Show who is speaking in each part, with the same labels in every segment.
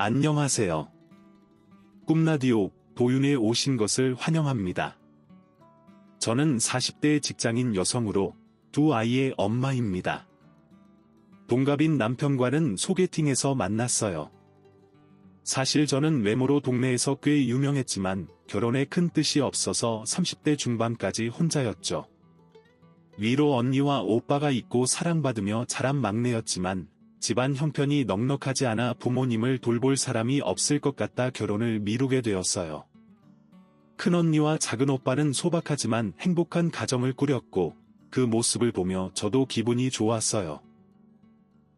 Speaker 1: 안녕하세요. 꿈라디오 도윤에 오신 것을 환영합니다. 저는 40대 직장인 여성으로 두 아이의 엄마입니다. 동갑인 남편과는 소개팅에서 만났어요. 사실 저는 외모로 동네에서 꽤 유명했지만 결혼에 큰 뜻이 없어서 30대 중반까지 혼자였죠. 위로 언니와 오빠가 있고 사랑받으며 자란 막내였지만 집안 형편이 넉넉하지 않아 부모님을 돌볼 사람이 없을 것 같다 결혼을 미루게 되었어요. 큰언니와 작은오빠는 소박하지만 행복한 가정을 꾸렸고 그 모습을 보며 저도 기분이 좋았어요.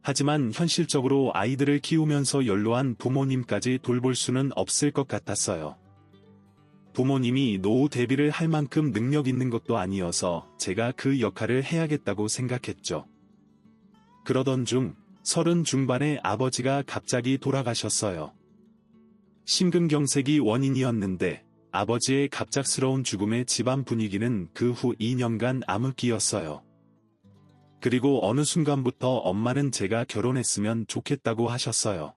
Speaker 1: 하지만 현실적으로 아이들을 키우면서 연로한 부모님까지 돌볼 수는 없을 것 같았어요. 부모님이 노후 대비를 할 만큼 능력 있는 것도 아니어서 제가 그 역할을 해야겠다고 생각했죠. 그러던 중 30 중반에 아버지가 갑자기 돌아가셨어요. 심근경색이 원인이었는데 아버지의 갑작스러운 죽음에 집안 분위기는 그 후 2년간 암흑기였어요. 그리고 어느 순간부터 엄마는 제가 결혼했으면 좋겠다고 하셨어요.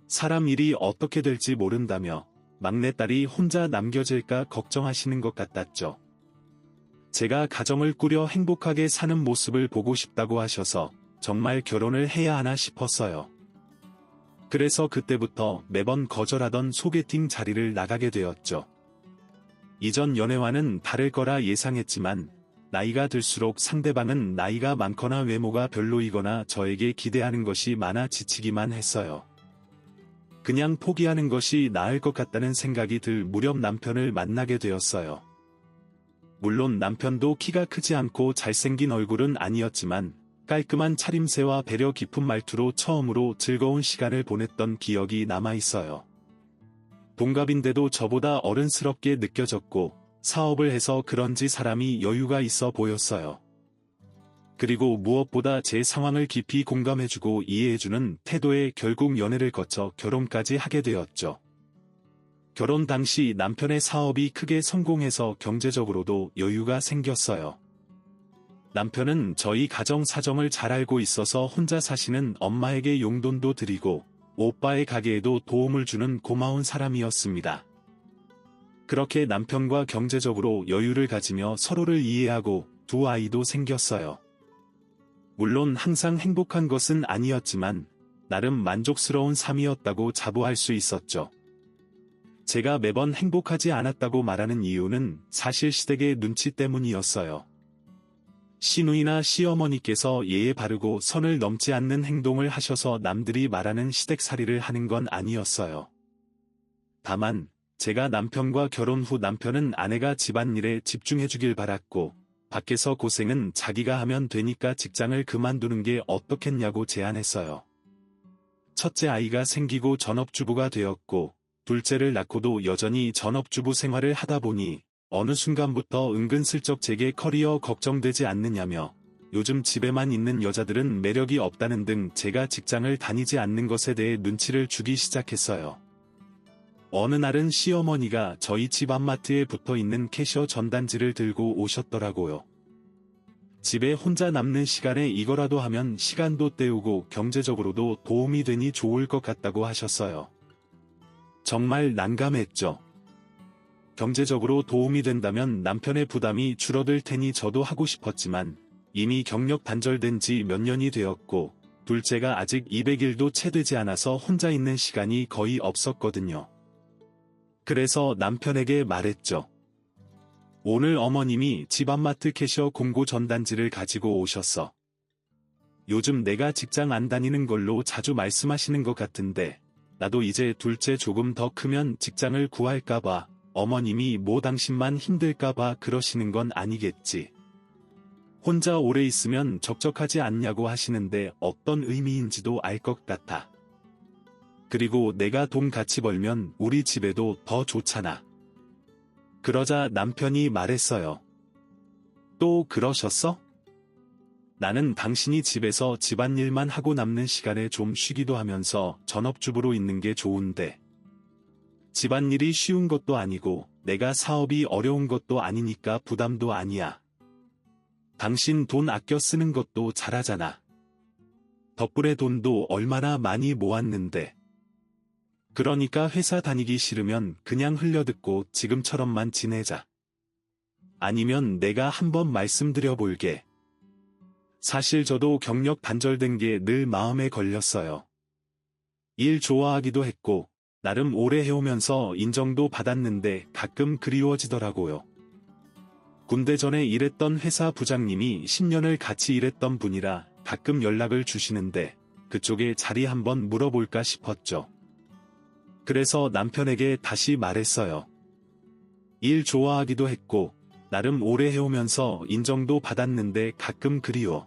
Speaker 1: 사람 일이 어떻게 될지 모른다며 막내딸이 혼자 남겨질까 걱정하시는 것 같았죠. 제가 가정을 꾸려 행복하게 사는 모습을 보고 싶다고 하셔서 정말 결혼을 해야 하나 싶었어요. 그래서 그때부터 매번 거절하던 소개팅 자리를 나가게 되었죠. 이전 연애와는 다를 거라 예상했지만 나이가 들수록 상대방은 나이가 많거나 외모가 별로이거나 저에게 기대하는 것이 많아 지치기만 했어요. 그냥 포기하는 것이 나을 것 같다는 생각이 들 무렵 남편을 만나게 되었어요. 물론 남편도 키가 크지 않고 잘생긴 얼굴은 아니었지만 깔끔한 차림새와 배려 깊은 말투로 처음으로 즐거운 시간을 보냈던 기억이 남아있어요. 동갑인데도 저보다 어른스럽게 느껴졌고 사업을 해서 그런지 사람이 여유가 있어 보였어요. 그리고 무엇보다 제 상황을 깊이 공감해주고 이해해주는 태도에 결국 연애를 거쳐 결혼까지 하게 되었죠. 결혼 당시 남편의 사업이 크게 성공해서 경제적으로도 여유가 생겼어요. 남편은 저희 가정 사정을 잘 알고 있어서 혼자 사시는 엄마에게 용돈도 드리고 오빠의 가게에도 도움을 주는 고마운 사람이었습니다. 그렇게 남편과 경제적으로 여유를 가지며 서로를 이해하고 두 아이도 생겼어요. 물론 항상 행복한 것은 아니었지만 나름 만족스러운 삶이었다고 자부할 수 있었죠. 제가 매번 행복하지 않았다고 말하는 이유는 사실 시댁의 눈치 때문이었어요. 시누이나 시어머니께서 예의 바르고 선을 넘지 않는 행동을 하셔서 남들이 말하는 시댁살이를 하는 건 아니었어요. 다만 제가 남편과 결혼 후 남편은 아내가 집안일에 집중해주길 바랐고 밖에서 고생은 자기가 하면 되니까 직장을 그만두는 게 어떻겠냐고 제안했어요. 첫째 아이가 생기고 전업주부가 되었고 둘째를 낳고도 여전히 전업주부 생활을 하다 보니 어느 순간부터 은근슬쩍 제게 커리어 걱정되지 않느냐며 요즘 집에만 있는 여자들은 매력이 없다는 등 제가 직장을 다니지 않는 것에 대해 눈치를 주기 시작했어요. 어느 날은 시어머니가 저희 집 앞마트에 붙어있는 캐셔 전단지를 들고 오셨더라고요. 집에 혼자 남는 시간에 이거라도 하면 시간도 때우고 경제적으로도 도움이 되니 좋을 것 같다고 하셨어요. 정말 난감했죠. 경제적으로 도움이 된다면 남편의 부담이 줄어들 테니 저도 하고 싶었지만 이미 경력 단절된 지 몇 년이 되었고 둘째가 아직 200일도 채 되지 않아서 혼자 있는 시간이 거의 없었거든요. 그래서 남편에게 말했죠. 오늘 어머님이 집안마트 캐셔 공고 전단지를 가지고 오셨어. 요즘 내가 직장 안 다니는 걸로 자주 말씀하시는 것 같은데 나도 이제 둘째 조금 더 크면 직장을 구할까봐 어머님이 뭐 당신만 힘들까봐 그러시는 건 아니겠지. 혼자 오래 있으면 적적하지 않냐고 하시는데 어떤 의미인지도 알 것 같아. 그리고 내가 돈 같이 벌면 우리 집에도 더 좋잖아. 그러자 남편이 말했어요. 또 그러셨어? 나는 당신이 집에서 집안일만 하고 남는 시간에 좀 쉬기도 하면서 전업주부로 있는 게 좋은데. 집안일이 쉬운 것도 아니고 내가 사업이 어려운 것도 아니니까 부담도 아니야. 당신 돈 아껴 쓰는 것도 잘하잖아. 덕분에 돈도 얼마나 많이 모았는데. 그러니까 회사 다니기 싫으면 그냥 흘려듣고 지금처럼만 지내자. 아니면 내가 한번 말씀드려 볼게. 사실 저도 경력 단절된 게 늘 마음에 걸렸어요. 일 좋아하기도 했고, 나름 오래 해오면서 인정도 받았는데 가끔 그리워지더라고요. 군대 전에 일했던 회사 부장님이 10년을 같이 일했던 분이라 가끔 연락을 주시는데 그쪽에 자리 한번 물어볼까 싶었죠. 그래서 남편에게 다시 말했어요. 일 좋아하기도 했고, 나름 오래 해오면서 인정도 받았는데 가끔 그리워.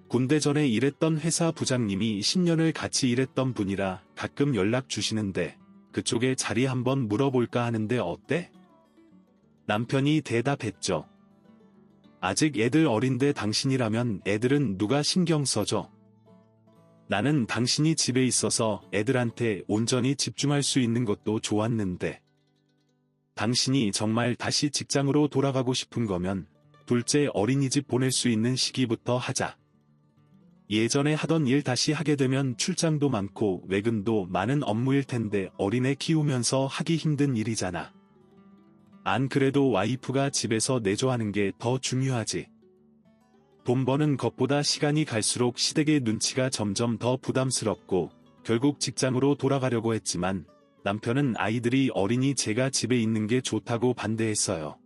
Speaker 1: 군대 전에 일했던 회사 부장님이 10년을 같이 일했던 분이라 가끔 연락 주시는데 그쪽에 자리 한번 물어볼까 하는데 어때? 남편이 대답했죠. 아직 애들 어린데 당신이라면 애들은 누가 신경 써줘? 나는 당신이 집에 있어서 애들한테 온전히 집중할 수 있는 것도 좋았는데. 당신이 정말 다시 직장으로 돌아가고 싶은 거면 둘째 어린이집 보낼 수 있는 시기부터 하자. 예전에 하던 일 다시 하게 되면 출장도 많고 외근도 많은 업무일 텐데 어린애 키우면서 하기 힘든 일이잖아. 안 그래도 와이프가 집에서 내조하는 게 더 중요하지. 돈 버는 것보다 시간이 갈수록 시댁의 눈치가 점점 더 부담스럽고 결국 직장으로 돌아가려고 했지만 남편은 아이들이 어리니 제가 집에 있는 게 좋다고 반대했어요.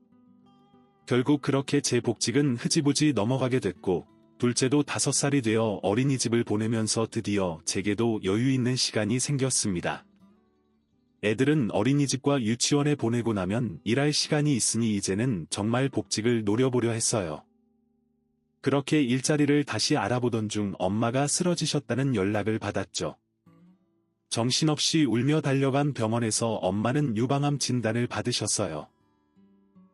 Speaker 1: 결국 그렇게 제 복직은 흐지부지 넘어가게 됐고 둘째도 5살이 되어 어린이집을 보내면서 드디어 제게도 여유 있는 시간이 생겼습니다. 애들은 어린이집과 유치원에 보내고 나면 일할 시간이 있으니 이제는 정말 복직을 노려보려 했어요. 그렇게 일자리를 다시 알아보던 중 엄마가 쓰러지셨다는 연락을 받았죠. 정신없이 울며 달려간 병원에서 엄마는 유방암 진단을 받으셨어요.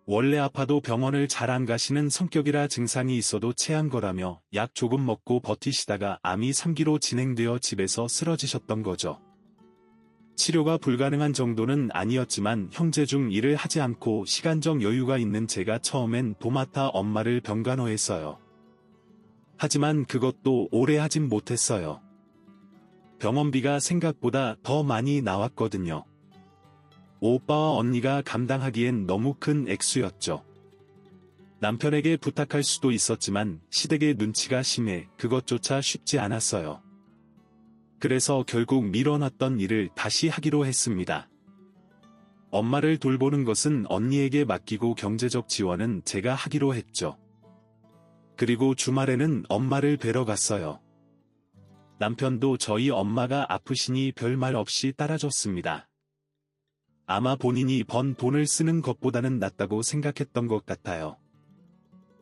Speaker 1: 원래 아파도 병원을 잘 안 가시는 성격이라 증상이 있어도 체한 거라며 약 조금 먹고 버티시다가 암이 3기로 진행되어 집에서 쓰러지셨던 거죠. 치료가 불가능한 정도는 아니었지만 형제 중 일을 하지 않고 시간적 여유가 있는 제가 처음엔 도맡아 엄마를 병간호했어요. 하지만 그것도 오래 하진 못했어요. 병원비가 생각보다 더 많이 나왔거든요. 오빠와 언니가 감당하기엔 너무 큰 액수였죠. 남편에게 부탁할 수도 있었지만 시댁의 눈치가 심해 그것조차 쉽지 않았어요. 그래서 결국 미뤄놨던 일을 다시 하기로 했습니다. 엄마를 돌보는 것은 언니에게 맡기고 경제적 지원은 제가 하기로 했죠. 그리고 주말에는 엄마를 뵈러 갔어요. 남편도 저희 엄마가 아프시니 별말 없이 따라줬습니다. 아마 본인이 번 돈을 쓰는 것보다는 낫다고 생각했던 것 같아요.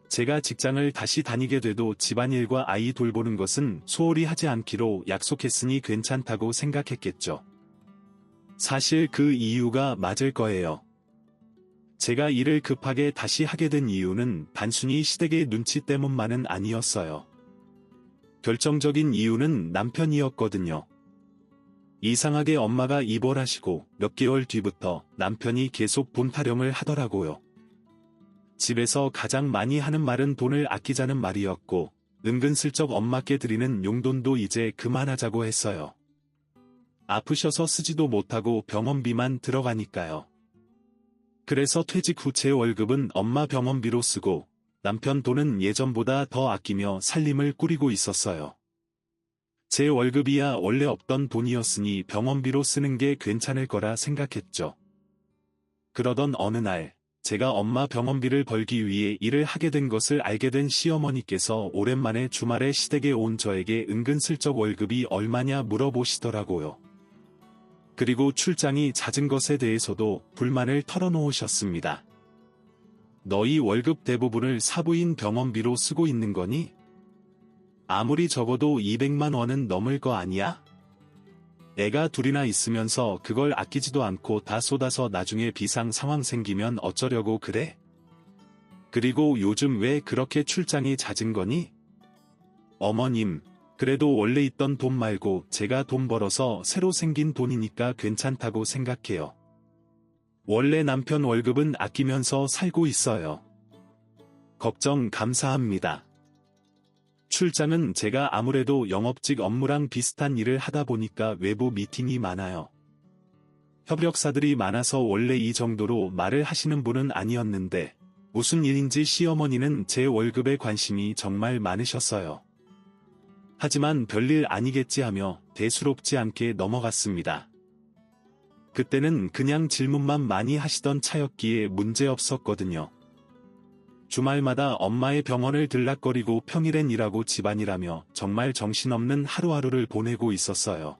Speaker 1: 제가 직장을 다시 다니게 돼도 집안일과 아이 돌보는 것은 소홀히 하지 않기로 약속했으니 괜찮다고 생각했겠죠. 사실 그 이유가 맞을 거예요. 제가 일을 급하게 다시 하게 된 이유는 단순히 시댁의 눈치 때문만은 아니었어요. 결정적인 이유는 남편이었거든요. 이상하게 엄마가 입원하시고 몇 개월 뒤부터 남편이 계속 돈 타령을 하더라고요. 집에서 가장 많이 하는 말은 돈을 아끼자는 말이었고 은근슬쩍 엄마께 드리는 용돈도 이제 그만하자고 했어요. 아프셔서 쓰지도 못하고 병원비만 들어가니까요. 그래서 퇴직 후 제 월급은 엄마 병원비로 쓰고 남편 돈은 예전보다 더 아끼며 살림을 꾸리고 있었어요. 제 월급이야 원래 없던 돈이었으니 병원비로 쓰는 게 괜찮을 거라 생각했죠. 그러던 어느 날 제가 엄마 병원비를 벌기 위해 일을 하게 된 것을 알게 된 시어머니께서 오랜만에 주말에 시댁에 온 저에게 은근슬쩍 월급이 얼마냐 물어보시더라고요. 그리고 출장이 잦은 것에 대해서도 불만을 털어놓으셨습니다. 너희 월급 대부분을 사부인 병원비로 쓰고 있는 거니? 아무리 적어도 200만 원은 넘을 거 아니야? 애가 둘이나 있으면서 그걸 아끼지도 않고 다 쏟아서 나중에 비상 상황 생기면 어쩌려고 그래? 그리고 요즘 왜 그렇게 출장이 잦은 거니? 어머님, 그래도 원래 있던 돈 말고 제가 돈 벌어서 새로 생긴 돈이니까 괜찮다고 생각해요. 원래 남편 월급은 아끼면서 살고 있어요. 걱정 감사합니다. 출장은 제가 아무래도 영업직 업무랑 비슷한 일을 하다 보니까 외부 미팅이 많아요. 협력사들이 많아서 원래 이 정도로 말을 하시는 분은 아니었는데 무슨 일인지 시어머니는 제 월급에 관심이 정말 많으셨어요. 하지만 별일 아니겠지 하며 대수롭지 않게 넘어갔습니다. 그때는 그냥 질문만 많이 하시던 차였기에 문제없었거든요. 주말마다 엄마의 병원을 들락거리고 평일엔 일하고 집안일하며 정말 정신없는 하루하루를 보내고 있었어요.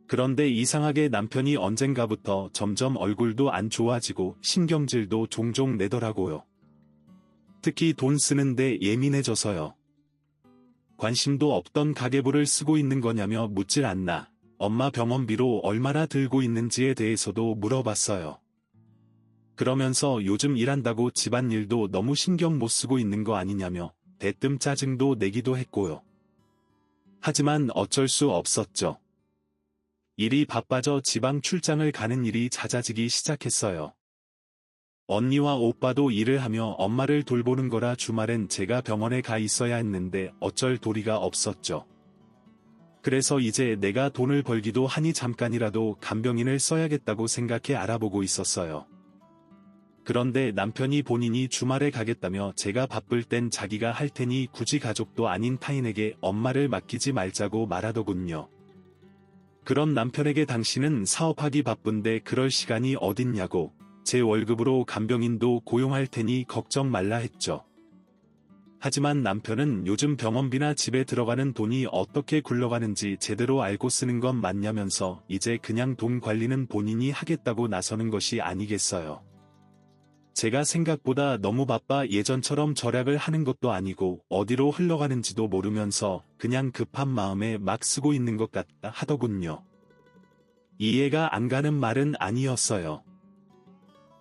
Speaker 1: 그런데 이상하게 남편이 언젠가부터 점점 얼굴도 안 좋아지고 신경질도 종종 내더라고요. 특히 돈 쓰는데 예민해져서요. 관심도 없던 가계부를 쓰고 있는 거냐며 묻질 않나, 엄마 병원비로 얼마나 들고 있는지에 대해서도 물어봤어요. 그러면서 요즘 일한다고 집안일도 너무 신경 못 쓰고 있는 거 아니냐며 대뜸 짜증도 내기도 했고요. 하지만 어쩔 수 없었죠. 일이 바빠져 지방 출장을 가는 일이 잦아지기 시작했어요. 언니와 오빠도 일을 하며 엄마를 돌보는 거라 주말엔 제가 병원에 가 있어야 했는데 어쩔 도리가 없었죠. 그래서 이제 내가 돈을 벌기도 하니 잠깐이라도 간병인을 써야겠다고 생각해 알아보고 있었어요. 그런데 남편이 본인이 주말에 가겠다며 제가 바쁠 땐 자기가 할 테니 굳이 가족도 아닌 타인에게 엄마를 맡기지 말자고 말하더군요. 그런 남편에게 당신은 사업하기 바쁜데 그럴 시간이 어딨냐고, 제 월급으로 간병인도 고용할 테니 걱정 말라 했죠. 하지만 남편은 요즘 병원비나 집에 들어가는 돈이 어떻게 굴러가는지 제대로 알고 쓰는 건 맞냐면서 이제 그냥 돈 관리는 본인이 하겠다고 나서는 것이 아니겠어요. 제가 생각보다 너무 바빠 예전처럼 절약을 하는 것도 아니고 어디로 흘러가는지도 모르면서 그냥 급한 마음에 막 쓰고 있는 것 같다 하더군요. 이해가 안 가는 말은 아니었어요.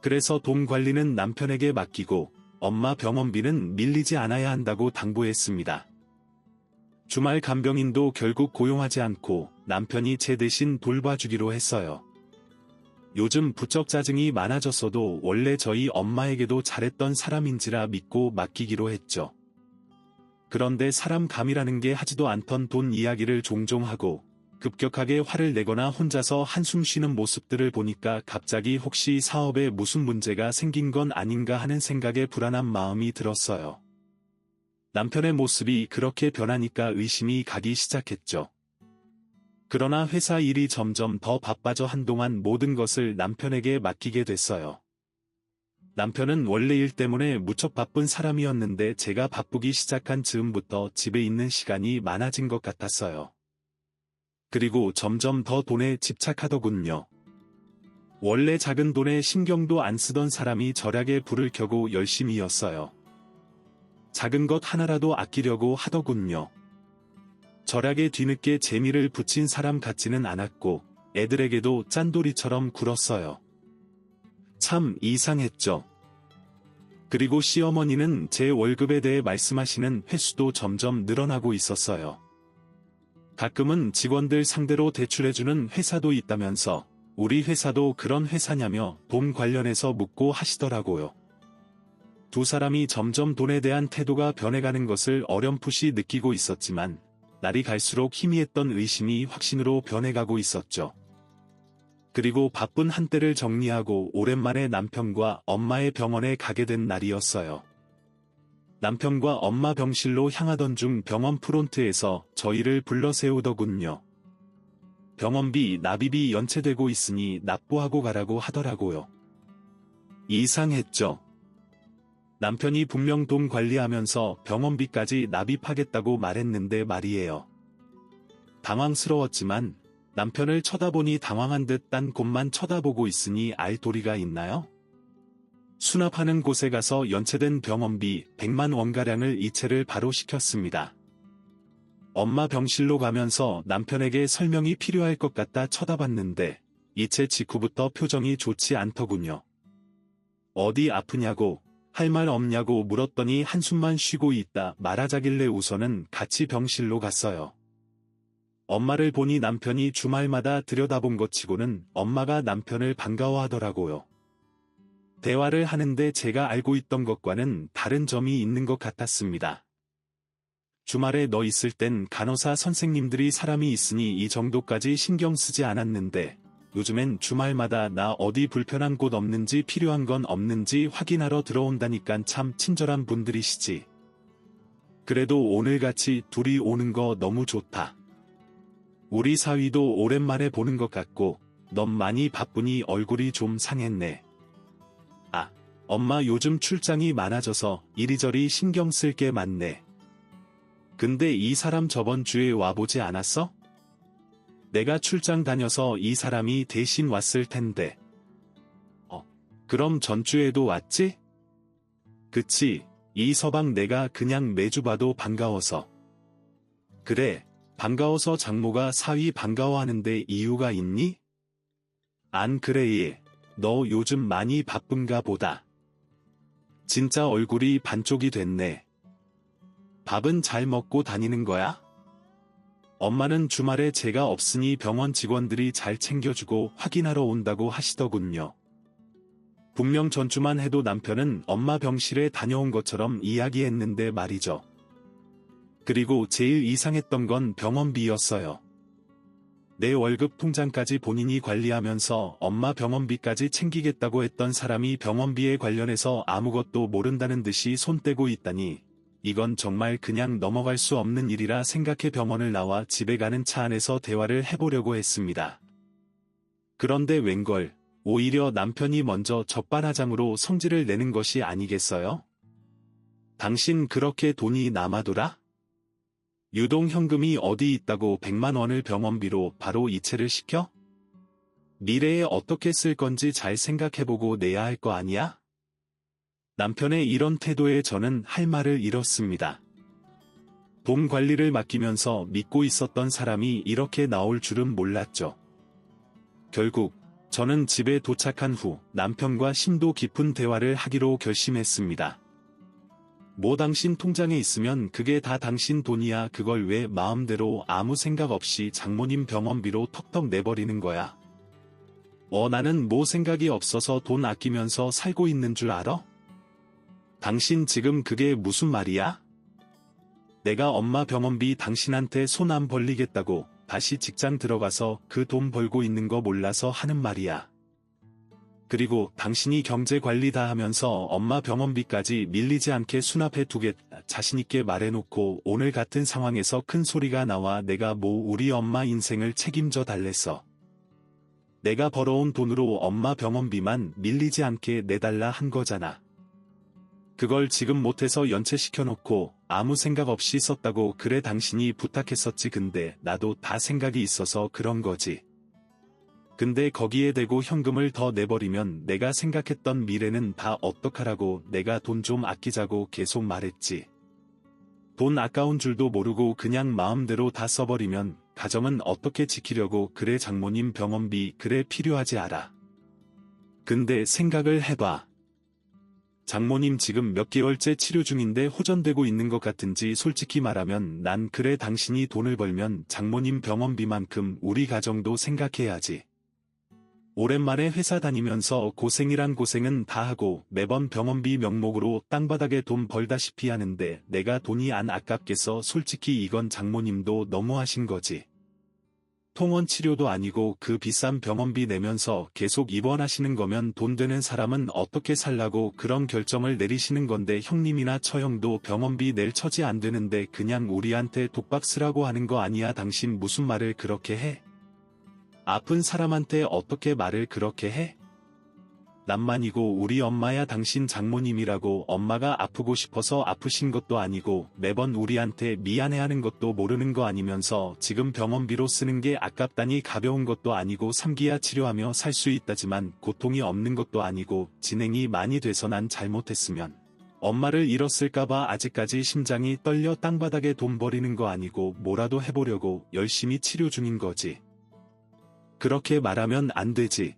Speaker 1: 그래서 돈 관리는 남편에게 맡기고 엄마 병원비는 밀리지 않아야 한다고 당부했습니다. 주말 간병인도 결국 고용하지 않고 남편이 제 대신 돌봐주기로 했어요. 요즘 부쩍 짜증이 많아졌어도 원래 저희 엄마에게도 잘했던 사람인지라 믿고 맡기기로 했죠. 그런데 사람 감이라는 게 하지도 않던 돈 이야기를 종종 하고 급격하게 화를 내거나 혼자서 한숨 쉬는 모습들을 보니까 갑자기 혹시 사업에 무슨 문제가 생긴 건 아닌가 하는 생각에 불안한 마음이 들었어요. 남편의 모습이 그렇게 변하니까 의심이 가기 시작했죠. 그러나 회사 일이 점점 더 바빠져 한동안 모든 것을 남편에게 맡기게 됐어요. 남편은 원래 일 때문에 무척 바쁜 사람이었는데 제가 바쁘기 시작한 즈음부터 집에 있는 시간이 많아진 것 같았어요. 그리고 점점 더 돈에 집착하더군요. 원래 작은 돈에 신경도 안 쓰던 사람이 절약에 불을 켜고 열심히였어요. 작은 것 하나라도 아끼려고 하더군요. 절약에 뒤늦게 재미를 붙인 사람 같지는 않았고 애들에게도 짠돌이처럼 굴었어요. 참 이상했죠. 그리고 시어머니는 제 월급에 대해 말씀하시는 횟수도 점점 늘어나고 있었어요. 가끔은 직원들 상대로 대출해주는 회사도 있다면서 우리 회사도 그런 회사냐며 돈 관련해서 묻고 하시더라고요. 두 사람이 점점 돈에 대한 태도가 변해가는 것을 어렴풋이 느끼고 있었지만 날이 갈수록 희미했던 의심이 확신으로 변해가고 있었죠. 그리고 바쁜 한때를 정리하고 오랜만에 남편과 엄마의 병원에 가게 된 날이었어요. 남편과 엄마 병실로 향하던 중 병원 프론트에서 저희를 불러 세우더군요. 병원비, 납입이 연체되고 있으니 납부하고 가라고 하더라고요. 이상했죠. 남편이 분명 돈 관리하면서 병원비까지 납입하겠다고 말했는데 말이에요. 당황스러웠지만 남편을 쳐다보니 당황한 듯 딴 곳만 쳐다보고 있으니 알 도리가 있나요? 수납하는 곳에 가서 연체된 병원비 100만 원가량을 이체를 바로 시켰습니다. 엄마 병실로 가면서 남편에게 설명이 필요할 것 같다 쳐다봤는데 이체 직후부터 표정이 좋지 않더군요. 어디 아프냐고, 할 말 없냐고 물었더니 한숨만 쉬고 있다 말하자길래 우선은 같이 병실로 갔어요. 엄마를 보니 남편이 주말마다 들여다본 것 치고는 엄마가 남편을 반가워하더라고요. 대화를 하는데 제가 알고 있던 것과는 다른 점이 있는 것 같았습니다. 주말에 너 있을 땐 간호사 선생님들이 사람이 있으니 이 정도까지 신경 쓰지 않았는데 요즘엔 주말마다 나 어디 불편한 곳 없는지 필요한 건 없는지 확인하러 들어온다니깐 참 친절한 분들이시지. 그래도 오늘같이 둘이 오는 거 너무 좋다. 우리 사위도 오랜만에 보는 것 같고 넌 많이 바쁘니 얼굴이 좀 상했네. 아, 엄마 요즘 출장이 많아져서 이리저리 신경 쓸 게 많네. 근데 이 사람 저번 주에 와보지 않았어? 내가 출장 다녀서 이 사람이 대신 왔을 텐데. 그럼 전주에도 왔지? 그치, 이 서방 내가 그냥 매주 봐도 반가워서. 그래, 반가워서 장모가 사위 반가워하는데 이유가 있니? 안 그래 얘, 너 요즘 많이 바쁜가 보다. 진짜 얼굴이 반쪽이 됐네. 밥은 잘 먹고 다니는 거야? 엄마는 주말에 제가 없으니 병원 직원들이 잘 챙겨주고 확인하러 온다고 하시더군요. 분명 전주만 해도 남편은 엄마 병실에 다녀온 것처럼 이야기했는데 말이죠. 그리고 제일 이상했던 건 병원비였어요. 내 월급 통장까지 본인이 관리하면서 엄마 병원비까지 챙기겠다고 했던 사람이 병원비에 관련해서 아무것도 모른다는 듯이 손 떼고 있다니, 이건 정말 그냥 넘어갈 수 없는 일이라 생각해 병원을 나와 집에 가는 차 안에서 대화를 해보려고 했습니다. 그런데 웬걸, 오히려 남편이 먼저 적반하장으로 성질을 내는 것이 아니겠어요? 당신 그렇게 돈이 남아돌아? 유동현금이 어디 있다고 100만 원을 병원비로 바로 이체를 시켜? 미래에 어떻게 쓸 건지 잘 생각해보고 내야 할 거 아니야? 남편의 이런 태도에 저는 할 말을 잃었습니다. 돈 관리를 맡기면서 믿고 있었던 사람이 이렇게 나올 줄은 몰랐죠. 결국 저는 집에 도착한 후 남편과 심도 깊은 대화를 하기로 결심했습니다. 뭐 당신 통장에 있으면 그게 다 당신 돈이야. 그걸 왜 마음대로 아무 생각 없이 장모님 병원비로 턱턱 내버리는 거야? 나는 뭐 생각이 없어서 돈 아끼면서 살고 있는 줄 알아? 당신 지금 그게 무슨 말이야? 내가 엄마 병원비 당신한테 손 안 벌리겠다고 다시 직장 들어가서 그 돈 벌고 있는 거 몰라서 하는 말이야. 그리고 당신이 경제 관리 다 하면서 엄마 병원비까지 밀리지 않게 수납해 두겠다 자신있게 말해놓고 오늘 같은 상황에서 큰 소리가 나와 내가 뭐 우리 엄마 인생을 책임져 달랬어. 내가 벌어온 돈으로 엄마 병원비만 밀리지 않게 내달라 한 거잖아. 그걸 지금 못해서 연체시켜놓고 아무 생각 없이 썼다고. 그래 당신이 부탁했었지. 근데 나도 다 생각이 있어서 그런 거지. 근데 거기에 대고 현금을 더 내버리면 내가 생각했던 미래는 다 어떡하라고. 내가 돈 좀 아끼자고 계속 말했지. 돈 아까운 줄도 모르고 그냥 마음대로 다 써버리면 가정은 어떻게 지키려고. 그래 장모님 병원비 그래 필요하지 않아. 근데 생각을 해봐. 장모님 지금 몇 개월째 치료 중인데 호전되고 있는 것 같은지. 솔직히 말하면 난 그래 당신이 돈을 벌면 장모님 병원비만큼 우리 가정도 생각해야지. 오랜만에 회사 다니면서 고생이란 고생은 다 하고 매번 병원비 명목으로 땅바닥에 돈 벌다시피 하는데 내가 돈이 안 아깝겠어. 솔직히 이건 장모님도 너무하신 거지. 통원 치료도 아니고 그 비싼 병원비 내면서 계속 입원하시는 거면 돈 되는 사람은 어떻게 살라고 그런 결정을 내리시는 건데. 형님이나 처형도 병원비 낼 처지 안 되는데 그냥 우리한테 독박 쓰라고 하는 거 아니야. 당신 무슨 말을 그렇게 해? 아픈 사람한테 어떻게 말을 그렇게 해? 남만이고 우리 엄마야. 당신 장모님이라고 엄마가 아프고 싶어서 아프신 것도 아니고 매번 우리한테 미안해하는 것도 모르는 거 아니면서 지금 병원비로 쓰는 게 아깝다니. 가벼운 것도 아니고 3기야 치료하며 살 수 있다지만 고통이 없는 것도 아니고 진행이 많이 돼서 난 잘못했으면 엄마를 잃었을까봐 아직까지 심장이 떨려. 땅바닥에 돈 버리는 거 아니고 뭐라도 해보려고 열심히 치료 중인 거지. 그렇게 말하면 안 되지.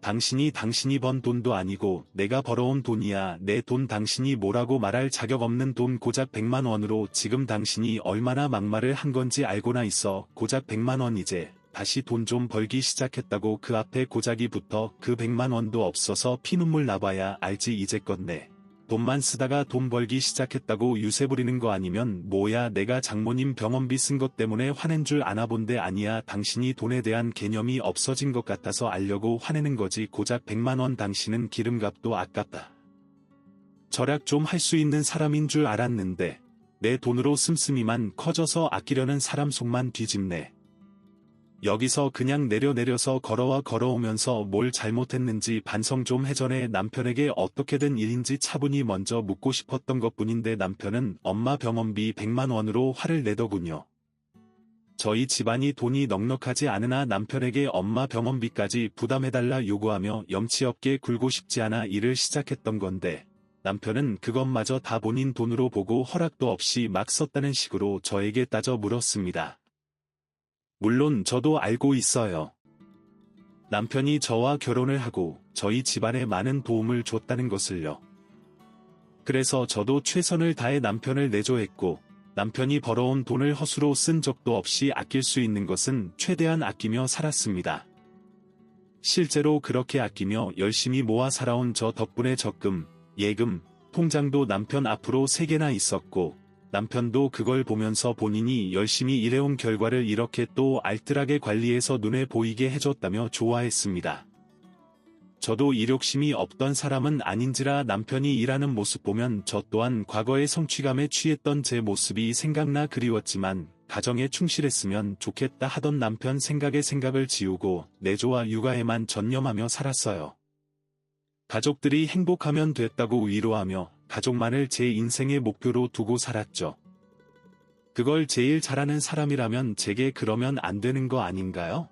Speaker 1: 당신이 번 돈도 아니고 내가 벌어온 돈이야. 내 돈 당신이 뭐라고 말할 자격 없는 돈. 고작 100만 원으로 지금 당신이 얼마나 막말을 한 건지 알고나 있어. 고작 100만 원 이제 다시 돈 좀 벌기 시작했다고. 그 앞에 고작이 붙어. 그 100만 원도 없어서 피눈물 나봐야 알지. 이제껏 내 돈만 쓰다가 돈 벌기 시작했다고 유세 부리는 거 아니면 뭐야 내가 장모님 병원비 쓴 것 때문에 화낸 줄 아나 본데 아니야 당신이 돈에 대한 개념이 없어진 것 같아서 알려고 화내는 거지 고작 100만 원 당신은 기름값도 아깝다. 절약 좀 할 수 있는 사람인 줄 알았는데 내 돈으로 씀씀이만 커져서 아끼려는 사람 속만 뒤집네. 여기서 그냥 내려서 걸어오면서 뭘 잘못했는지 반성 좀 해전에 남편에게 어떻게 된 일인지 차분히 먼저 묻고 싶었던 것뿐인데 남편은 엄마 병원비 100만 원으로 화를 내더군요. 저희 집안이 돈이 넉넉하지 않으나 남편에게 엄마 병원비까지 부담해달라 요구하며 염치 없게 굴고 싶지 않아 일을 시작했던 건데 남편은 그것마저 다 본인 돈으로 보고 허락도 없이 막 썼다는 식으로 저에게 따져 물었습니다. 물론 저도 알고 있어요. 남편이 저와 결혼을 하고 저희 집안에 많은 도움을 줬다는 것을요. 그래서 저도 최선을 다해 남편을 내조했고 남편이 벌어온 돈을 허수로 쓴 적도 없이 아낄 수 있는 것은 최대한 아끼며 살았습니다. 실제로 그렇게 아끼며 열심히 모아 살아온 저 덕분에 적금, 예금, 통장도 남편 앞으로 3개나 있었고 남편도 그걸 보면서 본인이 열심히 일해온 결과를 이렇게 또 알뜰하게 관리해서 눈에 보이게 해줬다며 좋아했습니다. 저도 일욕심이 없던 사람은 아닌지라 남편이 일하는 모습 보면 저 또한 과거의 성취감에 취했던 제 모습이 생각나 그리웠지만 가정에 충실했으면 좋겠다 하던 남편 생각에 생각을 지우고 내조와 육아에만 전념하며 살았어요. 가족들이 행복하면 됐다고 위로하며 가족만을 제 인생의 목표로 두고 살았죠. 그걸 제일 잘하는 사람이라면 제게 그러면 안 되는 거 아닌가요?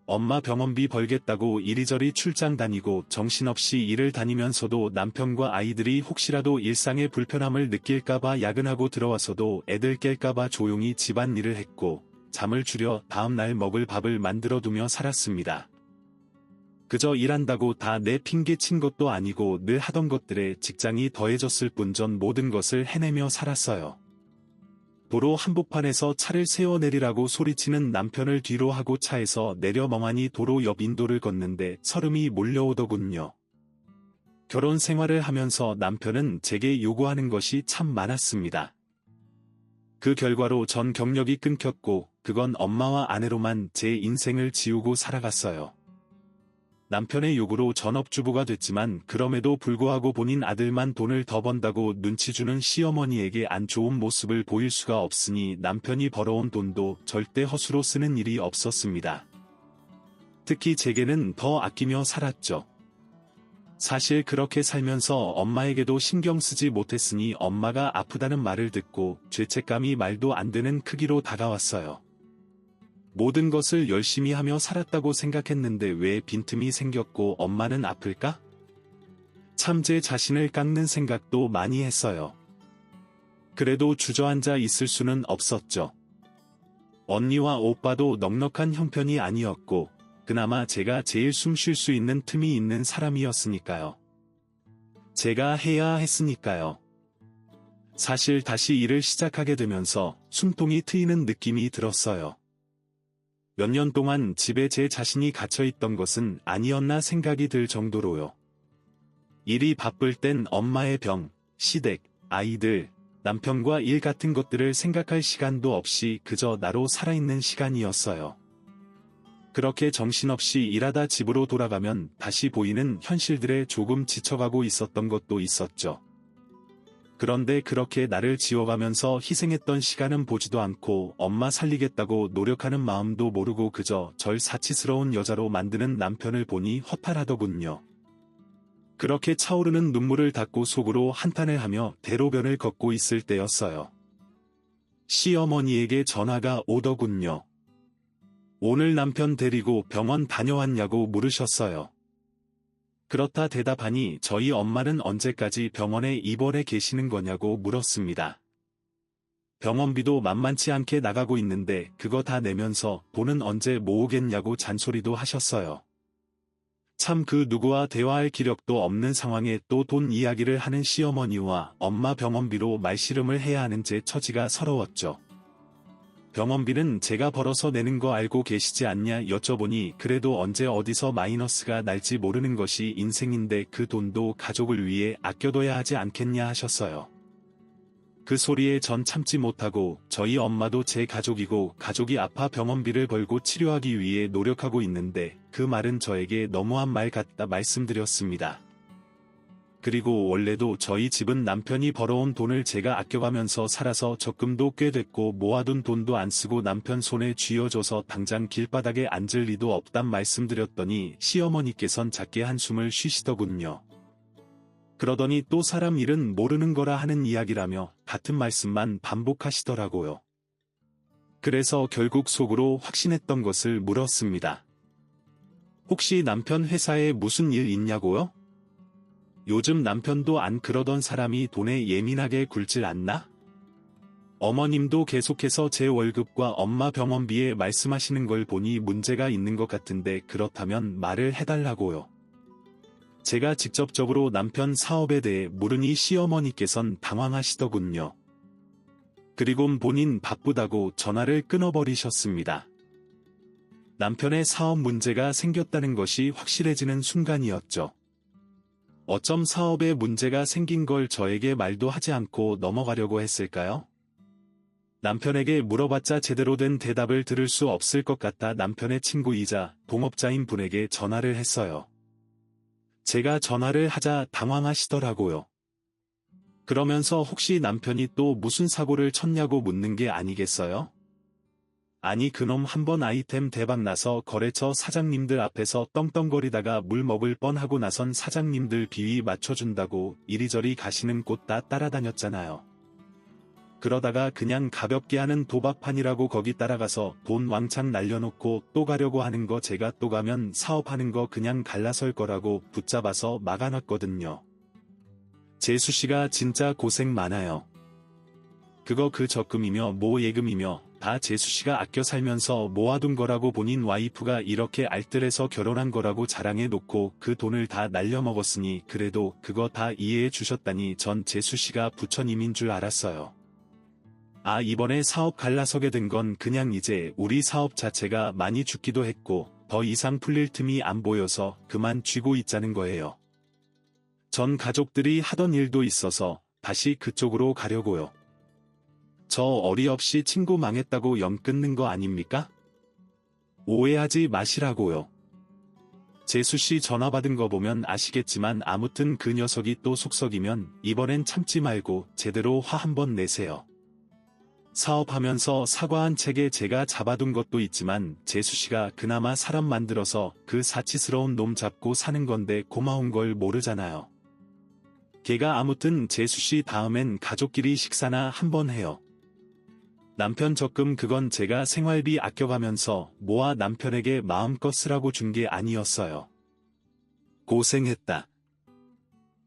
Speaker 1: 엄마 병원비 벌겠다고 이리저리 출장 다니고 정신없이 일을 다니면서도 남편과 아이들이 혹시라도 일상의 불편함을 느낄까봐 야근하고 들어와서도 애들 깰까봐 조용히 집안일을 했고 잠을 줄여 다음날 먹을 밥을 만들어두며 살았습니다. 그저 일한다고 다 내 핑계 친 것도 아니고 늘 하던 것들에 직장이 더해졌을 뿐 전 모든 것을 해내며 살았어요. 도로 한복판에서 차를 세워 내리라고 소리치는 남편을 뒤로 하고 차에서 내려 멍하니 도로 옆 인도를 걷는데 설움이 몰려오더군요. 결혼 생활을 하면서 남편은 제게 요구하는 것이 참 많았습니다. 그 결과로 전 경력이 끊겼고 그건 엄마와 아내로만 제 인생을 지우고 살아갔어요. 남편의 요구로 전업주부가 됐지만 그럼에도 불구하고 본인 아들만 돈을 더 번다고 눈치 주는 시어머니에게 안 좋은 모습을 보일 수가 없으니 남편이 벌어온 돈도 절대 허수로 쓰는 일이 없었습니다. 특히 제게는 더 아끼며 살았죠. 사실 그렇게 살면서 엄마에게도 신경 쓰지 못했으니 엄마가 아프다는 말을 듣고 죄책감이 말도 안 되는 크기로 다가왔어요. 모든 것을 열심히 하며 살았다고 생각했는데 왜 빈틈이 생겼고 엄마는 아플까? 참 제 자신을 깎는 생각도 많이 했어요. 그래도 주저앉아 있을 수는 없었죠. 언니와 오빠도 넉넉한 형편이 아니었고 그나마 제가 제일 숨 쉴 수 있는 틈이 있는 사람이었으니까요. 제가 해야 했으니까요. 사실 다시 일을 시작하게 되면서 숨통이 트이는 느낌이 들었어요. 몇 년 동안 집에 제 자신이 갇혀있던 것은 아니었나 생각이 들 정도로요. 일이 바쁠 땐 엄마의 병, 시댁, 아이들, 남편과 일 같은 것들을 생각할 시간도 없이 그저 나로 살아있는 시간이었어요. 그렇게 정신없이 일하다 집으로 돌아가면 다시 보이는 현실들에 조금 지쳐가고 있었던 것도 있었죠. 그런데 그렇게 나를 지워가면서 희생했던 시간은 보지도 않고 엄마 살리겠다고 노력하는 마음도 모르고 그저 절 사치스러운 여자로 만드는 남편을 보니 허탈하더군요. 그렇게 차오르는 눈물을 닦고 속으로 한탄을 하며 대로변을 걷고 있을 때였어요. 시어머니에게 전화가 오더군요. 오늘 남편 데리고 병원 다녀왔냐고 물으셨어요. 그렇다 대답하니 저희 엄마는 언제까지 병원에 입원해 계시는 거냐고 물었습니다. 병원비도 만만치 않게 나가고 있는데 그거 다 내면서 돈은 언제 모으겠냐고 잔소리도 하셨어요. 참 그 누구와 대화할 기력도 없는 상황에 또 돈 이야기를 하는 시어머니와 엄마 병원비로 말씨름을 해야 하는 제 처지가 서러웠죠. 병원비는 제가 벌어서 내는 거 알고 계시지 않냐 여쭤보니 그래도 언제 어디서 마이너스가 날지 모르는 것이 인생인데 그 돈도 가족을 위해 아껴둬야 하지 않겠냐 하셨어요. 그 소리에 전 참지 못하고 저희 엄마도 제 가족이고 가족이 아파 병원비를 벌고 치료하기 위해 노력하고 있는데 그 말은 저에게 너무한 말 같다 말씀드렸습니다. 그리고 원래도 저희 집은 남편이 벌어온 돈을 제가 아껴가면서 살아서 적금도 꽤 됐고 모아둔 돈도 안 쓰고 남편 손에 쥐어줘서 당장 길바닥에 앉을 리도 없단 말씀드렸더니 시어머니께선 작게 한숨을 쉬시더군요. 그러더니 또 사람 일은 모르는 거라 하는 이야기라며 같은 말씀만 반복하시더라고요. 그래서 결국 속으로 확신했던 것을 물었습니다. 혹시 남편 회사에 무슨 일 있냐고요? 요즘 남편도 안 그러던 사람이 돈에 예민하게 굴질 않나? 어머님도 계속해서 제 월급과 엄마 병원비에 말씀하시는 걸 보니 문제가 있는 것 같은데 그렇다면 말을 해달라고요. 제가 직접적으로 남편 사업에 대해 물으니 시어머니께선 당황하시더군요. 그리곤 본인 바쁘다고 전화를 끊어버리셨습니다. 남편의 사업 문제가 생겼다는 것이 확실해지는 순간이었죠. 어쩜 사업에 문제가 생긴 걸 저에게 말도 하지 않고 넘어가려고 했을까요? 남편에게 물어봤자 제대로 된 대답을 들을 수 없을 것 같아 남편의 친구이자 동업자인 분에게 전화를 했어요. 제가 전화를 하자 당황하시더라고요. 그러면서 혹시 남편이 또 무슨 사고를 쳤냐고 묻는 게 아니겠어요? 아니 그놈 한번 아이템 대박나서 거래처 사장님들 앞에서 떵떵거리다가 물 먹을 뻔하고 나선 사장님들 비위 맞춰준다고 이리저리 가시는 곳 다 따라다녔잖아요. 그러다가 그냥 가볍게 하는 도박판이라고 거기 따라가서 돈 왕창 날려놓고 또 가려고 하는 거 제가 또 가면 사업하는 거 그냥 갈라설 거라고 붙잡아서 막아놨거든요. 재수씨가 진짜 고생 많아요. 그거 그 적금이며 모 예금이며 다 재수씨가 아껴 살면서 모아둔 거라고 본인 와이프가 이렇게 알뜰해서 결혼한 거라고 자랑해 놓고 그 돈을 다 날려먹었으니 그래도 그거 다 이해해 주셨다니 전 재수씨가 부처님인 줄 알았어요. 아 이번에 사업 갈라서게 된 건 그냥 이제 우리 사업 자체가 많이 죽기도 했고 더 이상 풀릴 틈이 안 보여서 그만 쥐고 있자는 거예요. 전 가족들이 하던 일도 있어서 다시 그쪽으로 가려고요. 저 어리없이 친구 망했다고 연 끊는 거 아닙니까? 오해하지 마시라고요. 재수씨 전화 받은 거 보면 아시겠지만 아무튼 그 녀석이 또 속썩이면 이번엔 참지 말고 제대로 화 한번 내세요. 사업하면서 사과한 책에 제가 잡아둔 것도 있지만 재수씨가 그나마 사람 만들어서 그 사치스러운 놈 잡고 사는 건데 고마운 걸 모르잖아요. 걔가 아무튼 재수씨 다음엔 가족끼리 식사나 한번 해요. 남편 적금 그건 제가 생활비 아껴가면서 모아 남편에게 마음껏 쓰라고 준 게 아니었어요. 고생했다.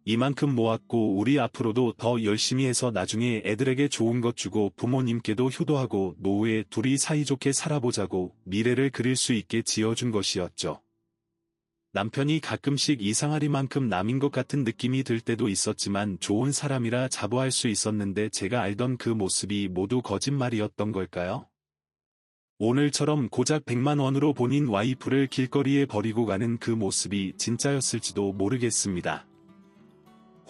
Speaker 1: 이만큼 모았고 우리 앞으로도 더 열심히 해서 나중에 애들에게 좋은 것 주고 부모님께도 효도하고 노후에 둘이 사이좋게 살아보자고 미래를 그릴 수 있게 지어준 것이었죠. 남편이 가끔씩 이상하리만큼 남인 것 같은 느낌이 들 때도 있었지만 좋은 사람이라 자부할 수 있었는데 제가 알던 그 모습이 모두 거짓말이었던 걸까요? 오늘처럼 고작 100만 원으로 본인 와이프를 길거리에 버리고 가는 그 모습이 진짜였을지도 모르겠습니다.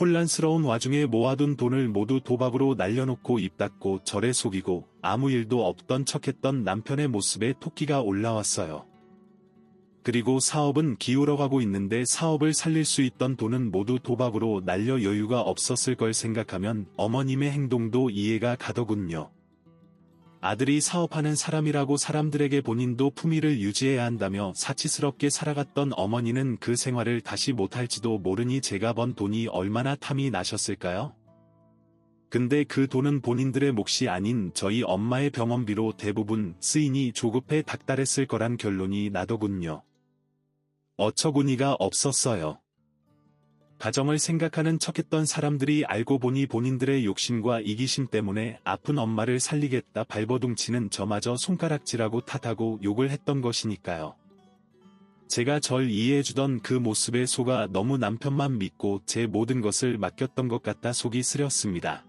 Speaker 1: 혼란스러운 와중에 모아둔 돈을 모두 도박으로 날려놓고 입 닫고 절에 속이고 아무 일도 없던 척했던 남편의 모습에 토끼가 올라왔어요. 그리고 사업은 기울어가고 있는데 사업을 살릴 수 있던 돈은 모두 도박으로 날려 여유가 없었을 걸 생각하면 어머님의 행동도 이해가 가더군요. 아들이 사업하는 사람이라고 사람들에게 본인도 품위를 유지해야 한다며 사치스럽게 살아갔던 어머니는 그 생활을 다시 못할지도 모르니 제가 번 돈이 얼마나 탐이 나셨을까요? 근데 그 돈은 본인들의 몫이 아닌 저희 엄마의 병원비로 대부분 쓰이니 조급해 닥달했을 거란 결론이 나더군요. 어처구니가 없었어요. 가정을 생각하는 척했던 사람들이 알고 보니 본인들의 욕심과 이기심 때문에 아픈 엄마를 살리겠다 발버둥치는 저마저 손가락질하고 탓하고 욕을 했던 것이니까요. 제가 절 이해해주던 그 모습에 속아 너무 남편만 믿고 제 모든 것을 맡겼던 것 같아 속이 쓰렸습니다.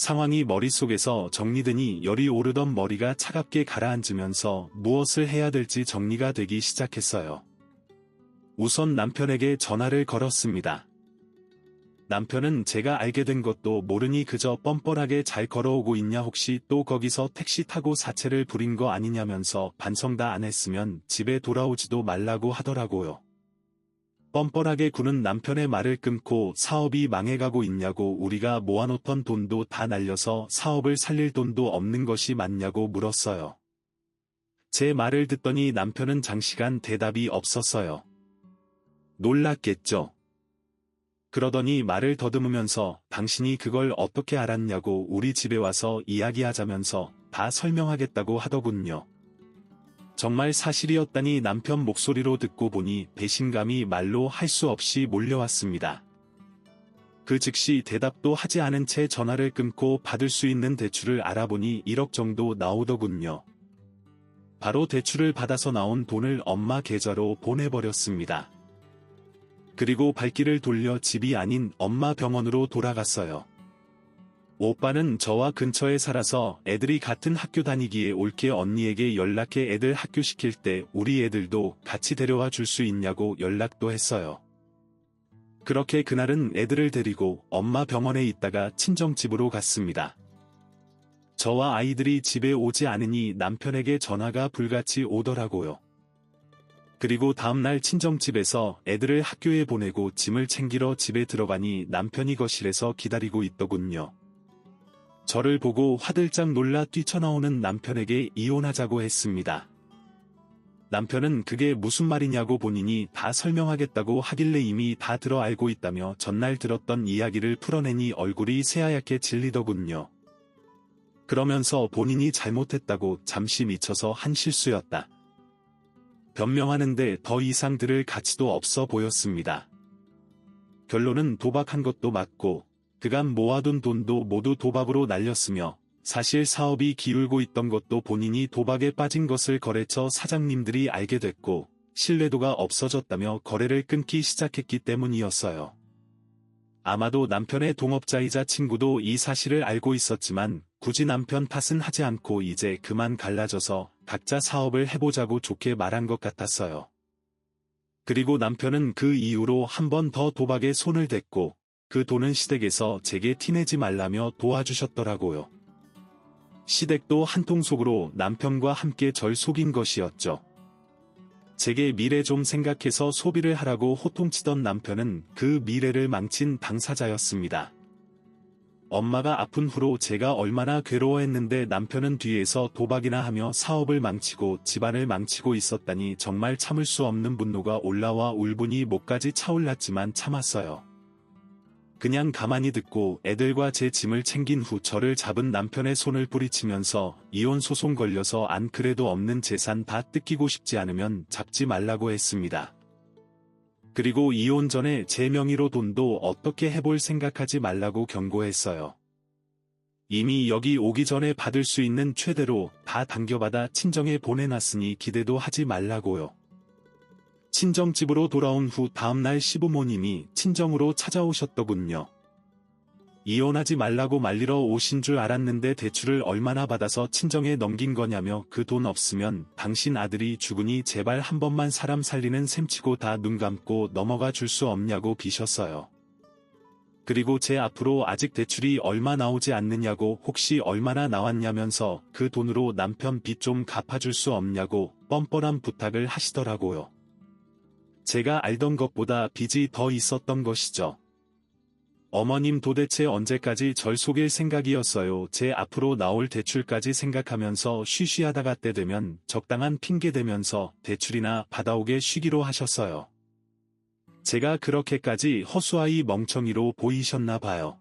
Speaker 1: 상황이 머릿속에서 정리되니 열이 오르던 머리가 차갑게 가라앉으면서 무엇을 해야 될지 정리가 되기 시작했어요. 우선 남편에게 전화를 걸었습니다. 남편은 제가 알게 된 것도 모르니 그저 뻔뻔하게 잘 걸어오고 있냐, 혹시 또 거기서 택시 타고 사채를 부린 거 아니냐면서 반성 다 안 했으면 집에 돌아오지도 말라고 하더라고요. 뻔뻔하게 구는 남편의 말을 끊고 사업이 망해가고 있냐고, 우리가 모아놓던 돈도 다 날려서 사업을 살릴 돈도 없는 것이 맞냐고 물었어요. 제 말을 듣더니 남편은 장시간 대답이 없었어요. 놀랐겠죠. 그러더니 말을 더듬으면서 당신이 그걸 어떻게 알았냐고 우리 집에 와서 이야기하자면서 다 설명하겠다고 하더군요. 정말 사실이었다니 남편 목소리로 듣고 보니 배신감이 말로 할 수 없이 몰려왔습니다. 그 즉시 대답도 하지 않은 채 전화를 끊고 받을 수 있는 대출을 알아보니 1억 정도 나오더군요. 바로 대출을 받아서 나온 돈을 엄마 계좌로 보내버렸습니다. 그리고 발길을 돌려 집이 아닌 엄마 병원으로 돌아갔어요. 오빠는 저와 근처에 살아서 애들이 같은 학교 다니기에 올게 언니에게 연락해 애들 학교 시킬 때 우리 애들도 같이 데려와 줄 수 있냐고 연락도 했어요. 그렇게 그날은 애들을 데리고 엄마 병원에 있다가 친정집으로 갔습니다. 저와 아이들이 집에 오지 않으니 남편에게 전화가 불같이 오더라고요. 그리고 다음날 친정집에서 애들을 학교에 보내고 짐을 챙기러 집에 들어가니 남편이 거실에서 기다리고 있더군요. 저를 보고 화들짝 놀라 뛰쳐나오는 남편에게 이혼하자고 했습니다. 남편은 그게 무슨 말이냐고 본인이 다 설명하겠다고 하길래 이미 다 들어 알고 있다며 전날 들었던 이야기를 풀어내니 얼굴이 새하얗게 질리더군요. 그러면서 본인이 잘못했다고 잠시 미쳐서 한 실수였다 변명하는데 더 이상 들을 가치도 없어 보였습니다. 결론은 도박한 것도 맞고 그간 모아둔 돈도 모두 도박으로 날렸으며 사실 사업이 기울고 있던 것도 본인이 도박에 빠진 것을 거래처 사장님들이 알게 됐고 신뢰도가 없어졌다며 거래를 끊기 시작했기 때문이었어요. 아마도 남편의 동업자이자 친구도 이 사실을 알고 있었지만 굳이 남편 탓은 하지 않고 이제 그만 갈라져서 각자 사업을 해보자고 좋게 말한 것 같았어요. 그리고 남편은 그 이후로 한 번 더 도박에 손을 댔고 그 돈은 시댁에서 제게 티내지 말라며 도와주셨더라고요. 시댁도 한통 속으로 남편과 함께 절 속인 것이었죠. 제게 미래 좀 생각해서 소비를 하라고 호통치던 남편은 그 미래를 망친 당사자였습니다. 엄마가 아픈 후로 제가 얼마나 괴로워했는데 남편은 뒤에서 도박이나 하며 사업을 망치고 집안을 망치고 있었다니 정말 참을 수 없는 분노가 올라와 울분이 목까지 차올랐지만 참았어요. 그냥 가만히 듣고 애들과 제 짐을 챙긴 후 저를 잡은 남편의 손을 뿌리치면서 이혼 소송 걸려서 안 그래도 없는 재산 다 뜯기고 싶지 않으면 잡지 말라고 했습니다. 그리고 이혼 전에 제 명의로 돈도 어떻게 해볼 생각하지 말라고 경고했어요. 이미 여기 오기 전에 받을 수 있는 최대로 다 당겨받아 친정에 보내놨으니 기대도 하지 말라고요. 친정집으로 돌아온 후 다음날 시부모님이 친정으로 찾아오셨더군요. 이혼하지 말라고 말리러 오신 줄 알았는데 대출을 얼마나 받아서 친정에 넘긴 거냐며 그 돈 없으면 당신 아들이 죽으니 제발 한 번만 사람 살리는 셈치고 다 눈 감고 넘어가 줄 수 없냐고 비셨어요. 그리고 제 앞으로 아직 대출이 얼마 나오지 않느냐고 혹시 얼마나 나왔냐면서 그 돈으로 남편 빚 좀 갚아줄 수 없냐고 뻔뻔한 부탁을 하시더라고요. 제가 알던 것보다 빚이 더 있었던 것이죠. 어머님 도대체 언제까지 절 속일 생각이었어요. 제 앞으로 나올 대출까지 생각하면서 쉬쉬하다가 때 되면 적당한 핑계 대면서 대출이나 받아오게 쉬기로 하셨어요. 제가 그렇게까지 허수아이 멍청이로 보이셨나 봐요.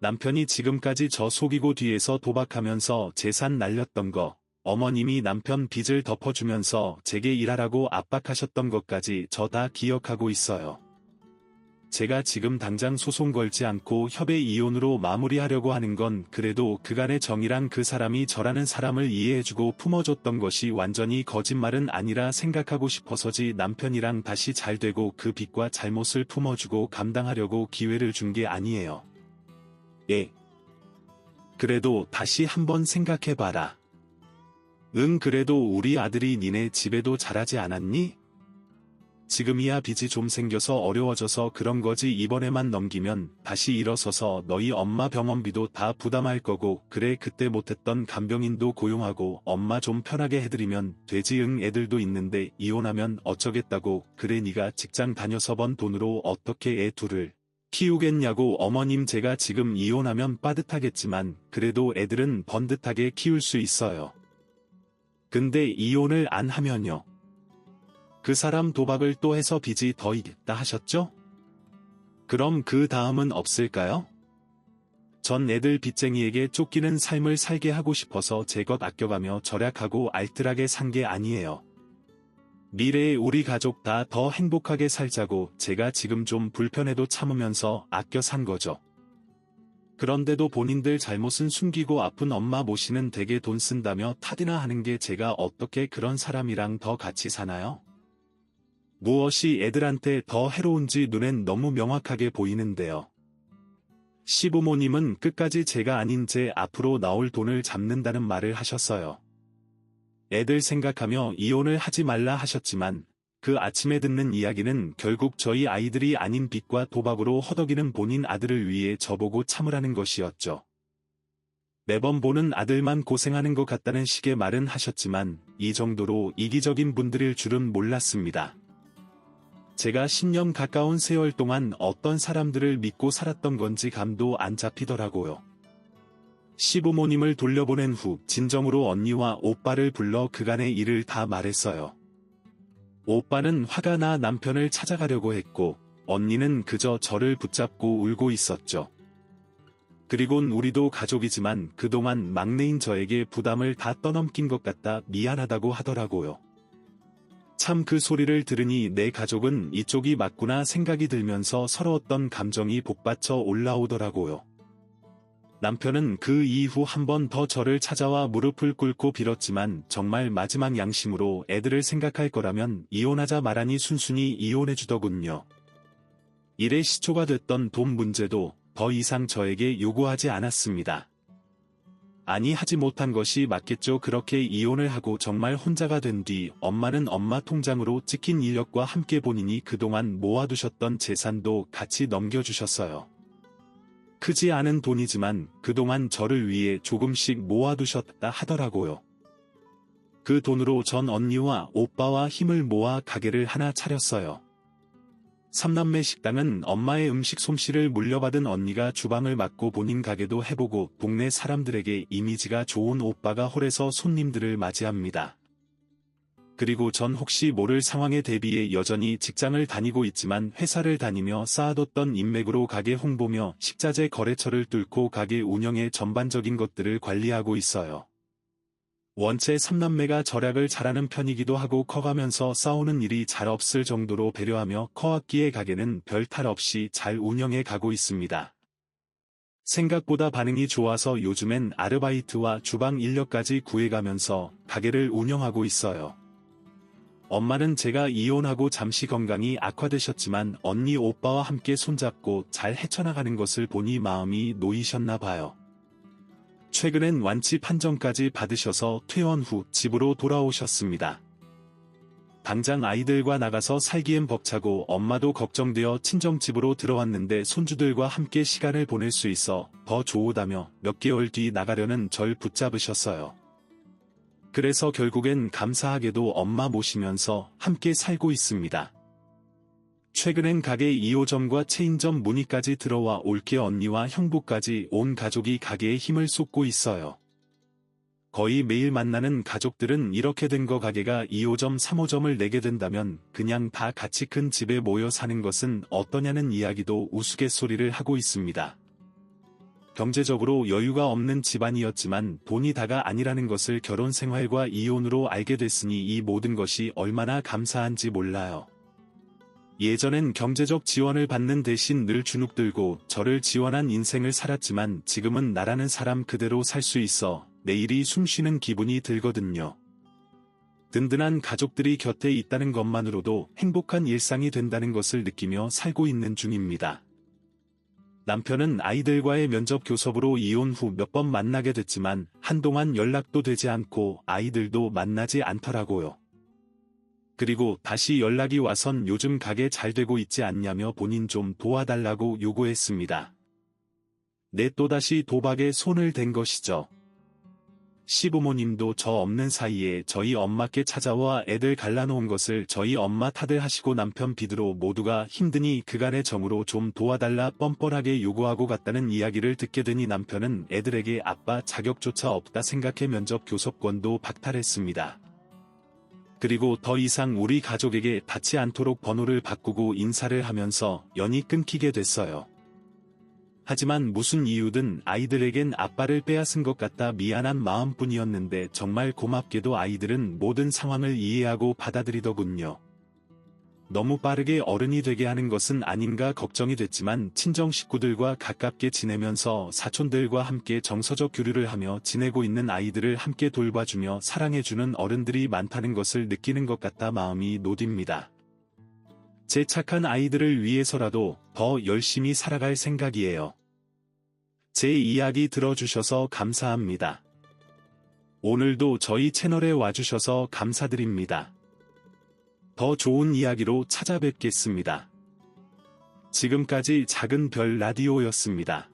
Speaker 1: 남편이 지금까지 저 속이고 뒤에서 도박하면서 재산 날렸던 거, 어머님이 남편 빚을 덮어주면서 제게 일하라고 압박하셨던 것까지 저 다 기억하고 있어요. 제가 지금 당장 소송 걸지 않고 협의 이혼으로 마무리하려고 하는 건 그래도 그간의 정이랑 그 사람이 저라는 사람을 이해해주고 품어줬던 것이 완전히 거짓말은 아니라 생각하고 싶어서지 남편이랑 다시 잘 되고 그 빚과 잘못을 품어주고 감당하려고 기회를 준 게 아니에요. 예. 그래도 다시 한번 생각해봐라. 응, 그래도 우리 아들이 니네 집에도 잘하지 않았니? 지금이야 빚이 좀 생겨서 어려워져서 그런 거지. 이번에만 넘기면 다시 일어서서 너희 엄마 병원비도 다 부담할 거고, 그래 그때 못했던 간병인도 고용하고 엄마 좀 편하게 해드리면 되지. 응, 애들도 있는데 이혼하면 어쩌겠다고. 그래 니가 직장 다녀서 번 돈으로 어떻게 애 둘을 키우겠냐고. 어머님, 제가 지금 이혼하면 빠듯하겠지만 그래도 애들은 번듯하게 키울 수 있어요. 근데 이혼을 안 하면요? 그 사람 도박을 또 해서 빚이 더 있다 하셨죠? 그럼 그 다음은 없을까요? 전 애들 빚쟁이에게 쫓기는 삶을 살게 하고 싶어서 제 것 아껴가며 절약하고 알뜰하게 산 게 아니에요. 미래에 우리 가족 다 더 행복하게 살자고 제가 지금 좀 불편해도 참으면서 아껴 산 거죠. 그런데도 본인들 잘못은 숨기고 아픈 엄마 모시는 댁에 돈 쓴다며 탓이나 하는 게, 제가 어떻게 그런 사람이랑 더 같이 사나요? 무엇이 애들한테 더 해로운지 눈엔 너무 명확하게 보이는데요. 시부모님은 끝까지 제가 아닌 제 앞으로 나올 돈을 잡는다는 말을 하셨어요. 애들 생각하며 이혼을 하지 말라 하셨지만 그 아침에 듣는 이야기는 결국 저희 아이들이 아닌 빚과 도박으로 허덕이는 본인 아들을 위해 저보고 참으라는 것이었죠. 매번 보는 아들만 고생하는 것 같다는 식의 말은 하셨지만 이 정도로 이기적인 분들일 줄은 몰랐습니다. 제가 10년 가까운 세월 동안 어떤 사람들을 믿고 살았던 건지 감도 안 잡히더라고요. 시부모님을 돌려보낸 후 진정으로 언니와 오빠를 불러 그간의 일을 다 말했어요. 오빠는 화가 나 남편을 찾아가려고 했고, 언니는 그저 저를 붙잡고 울고 있었죠. 그리곤 우리도 가족이지만 그동안 막내인 저에게 부담을 다 떠넘긴 것 같다 미안하다고 하더라고요. 참, 그 소리를 들으니 내 가족은 이쪽이 맞구나 생각이 들면서 서러웠던 감정이 복받쳐 올라오더라고요. 남편은 그 이후 한 번 더 저를 찾아와 무릎을 꿇고 빌었지만 정말 마지막 양심으로 애들을 생각할 거라면 이혼하자 말하니 순순히 이혼해주더군요. 일의 시초가 됐던 돈 문제도 더 이상 저에게 요구하지 않았습니다. 아니, 하지 못한 것이 맞겠죠. 그렇게 이혼을 하고 정말 혼자가 된 뒤 엄마는 엄마 통장으로 찍힌 인력과 함께 본인이 그동안 모아두셨던 재산도 같이 넘겨주셨어요. 크지 않은 돈이지만 그동안 저를 위해 조금씩 모아두셨다 하더라고요. 그 돈으로 전 언니와 오빠와 힘을 모아 가게를 하나 차렸어요. 삼남매 식당은 엄마의 음식 솜씨를 물려받은 언니가 주방을 맡고 본인 가게도 해보고 동네 사람들에게 이미지가 좋은 오빠가 홀에서 손님들을 맞이합니다. 그리고 전 혹시 모를 상황에 대비해 여전히 직장을 다니고 있지만 회사를 다니며 쌓아뒀던 인맥으로 가게 홍보며 식자재 거래처를 뚫고 가게 운영의 전반적인 것들을 관리하고 있어요. 원체 삼남매가 절약을 잘하는 편이기도 하고 커가면서 싸우는 일이 잘 없을 정도로 배려하며 커왔기에 가게는 별 탈 없이 잘 운영해 가고 있습니다. 생각보다 반응이 좋아서 요즘엔 아르바이트와 주방 인력까지 구해가면서 가게를 운영하고 있어요. 엄마는 제가 이혼하고 잠시 건강이 악화되셨지만 언니 오빠와 함께 손잡고 잘 헤쳐나가는 것을 보니 마음이 놓이셨나 봐요. 최근엔 완치 판정까지 받으셔서 퇴원 후 집으로 돌아오셨습니다. 당장 아이들과 나가서 살기엔 벅차고 엄마도 걱정되어 친정집으로 들어왔는데 손주들과 함께 시간을 보낼 수 있어 더 좋으다며 몇 개월 뒤 나가려는 절 붙잡으셨어요. 그래서 결국엔 감사하게도 엄마 모시면서 함께 살고 있습니다. 최근엔 가게 2호점과 체인점 문의까지 들어와 올케 언니와 형부까지 온 가족이 가게에 힘을 쏟고 있어요. 거의 매일 만나는 가족들은 이렇게 된 거 가게가 2호점 3호점을 내게 된다면 그냥 다 같이 큰 집에 모여 사는 것은 어떠냐는 이야기도 우스갯소리를 하고 있습니다. 경제적으로 여유가 없는 집안이었지만 돈이 다가 아니라는 것을 결혼 생활과 이혼으로 알게 됐으니 이 모든 것이 얼마나 감사한지 몰라요. 예전엔 경제적 지원을 받는 대신 늘 주눅들고 저를 지원한 인생을 살았지만 지금은 나라는 사람 그대로 살 수 있어 내일이 숨쉬는 기분이 들거든요. 든든한 가족들이 곁에 있다는 것만으로도 행복한 일상이 된다는 것을 느끼며 살고 있는 중입니다. 남편은 아이들과의 면접 교섭으로 이혼 후 몇 번 만나게 됐지만 한동안 연락도 되지 않고 아이들도 만나지 않더라고요. 그리고 다시 연락이 와선 요즘 가게 잘 되고 있지 않냐며 본인 좀 도와달라고 요구했습니다. 내 또다시 도박에 손을 댄 것이죠. 시부모님도 저 없는 사이에 저희 엄마께 찾아와 애들 갈라놓은 것을 저희 엄마 탓을 하시고 남편 비드로 모두가 힘드니 그간의 정으로 좀 도와달라 뻔뻔하게 요구하고 갔다는 이야기를 듣게 되니 남편은 애들에게 아빠 자격조차 없다 생각해 면접 교섭권도 박탈했습니다. 그리고 더 이상 우리 가족에게 닿지 않도록 번호를 바꾸고 인사를 하면서 연이 끊기게 됐어요. 하지만 무슨 이유든 아이들에겐 아빠를 빼앗은 것 같다 미안한 마음뿐이었는데 정말 고맙게도 아이들은 모든 상황을 이해하고 받아들이더군요. 너무 빠르게 어른이 되게 하는 것은 아닌가 걱정이 됐지만 친정 식구들과 가깝게 지내면서 사촌들과 함께 정서적 교류를 하며 지내고 있는 아이들을 함께 돌봐주며 사랑해주는 어른들이 많다는 것을 느끼는 것 같아 마음이 놓입니다. 제 착한 아이들을 위해서라도 더 열심히 살아갈 생각이에요. 제 이야기 들어주셔서 감사합니다. 오늘도 저희 채널에 와주셔서 감사드립니다. 더 좋은 이야기로 찾아뵙겠습니다. 지금까지 작은 별 라디오였습니다.